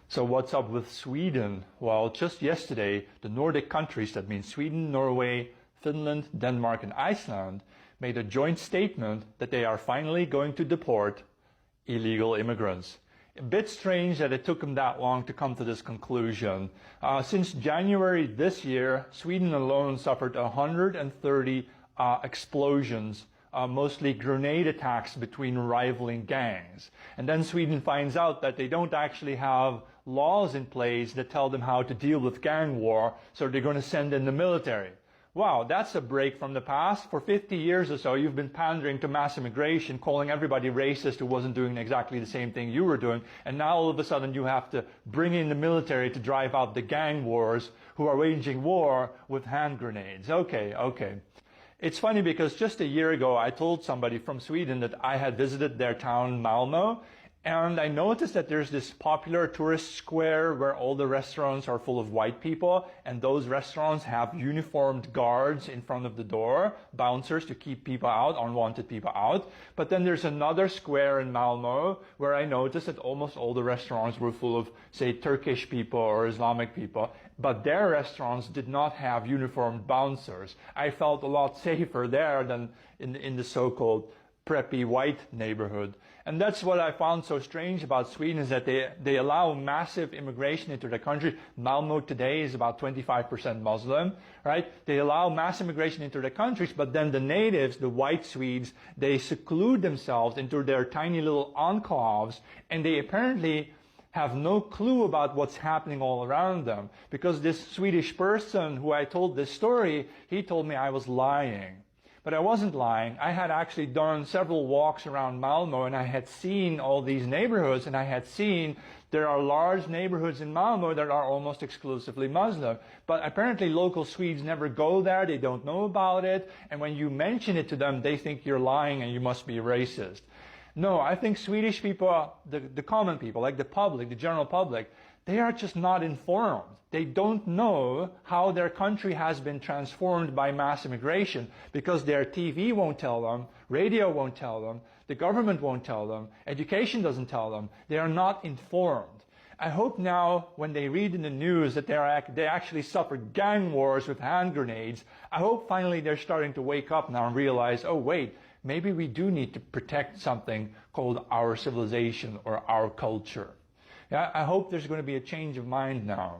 So what's up with Sweden? Well, just yesterday, the Nordic countries, that means Sweden, Norway, Finland, Denmark, and Iceland, made a joint statement that they are finally going to deport illegal immigrants. A bit strange that it took them that long to come to this conclusion. Since January this year, Sweden alone suffered 130 explosions, mostly grenade attacks between rivaling gangs. And then Sweden finds out that they don't actually have laws in place that tell them how to deal with gang war, so they're going to send in the military. Wow, that's a break from the past. For 50 years or so, you've been pandering to mass immigration, calling everybody racist who wasn't doing exactly the same thing you were doing. And now all of a sudden you have to bring in the military to drive out the gang wars who are waging war with hand grenades. Okay. It's funny because just a year ago, I told somebody from Sweden that I had visited their town, Malmö, and I noticed that there's this popular tourist square where all the restaurants are full of white people, and those restaurants have uniformed guards in front of the door, bouncers to keep people out, unwanted people out. But then there's another square in Malmö where I noticed that almost all the restaurants were full of, say, Turkish people or Islamic people, but their restaurants did not have uniformed bouncers. I felt a lot safer there than in the so-called preppy white neighborhood. And that's what I found so strange about Sweden, is that they allow massive immigration into the country. Malmö today is about 25% Muslim, right? They allow mass immigration into the countries, but then the natives, the white Swedes, they seclude themselves into their tiny little enclaves, and they apparently have no clue about what's happening all around them. Because this Swedish person who I told this story, he told me I was lying. But I wasn't lying. I had actually done several walks around Malmö, and I had seen all these neighborhoods, and I had seen there are large neighborhoods in Malmö that are almost exclusively Muslim. But apparently local Swedes never go there, they don't know about it, and when you mention it to them, they think you're lying and you must be racist. No, I think Swedish people, the common people, like the public, the general public, they are just not informed. They don't know how their country has been transformed by mass immigration, because their TV won't tell them, radio won't tell them, the government won't tell them, education doesn't tell them. They are not informed. I hope now, when they read in the news that they actually suffered gang wars with hand grenades, I hope finally they're starting to wake up now and realize, oh wait, maybe we do need to protect something called our civilization or our culture. Yeah, I hope there's going to be a change of mind now.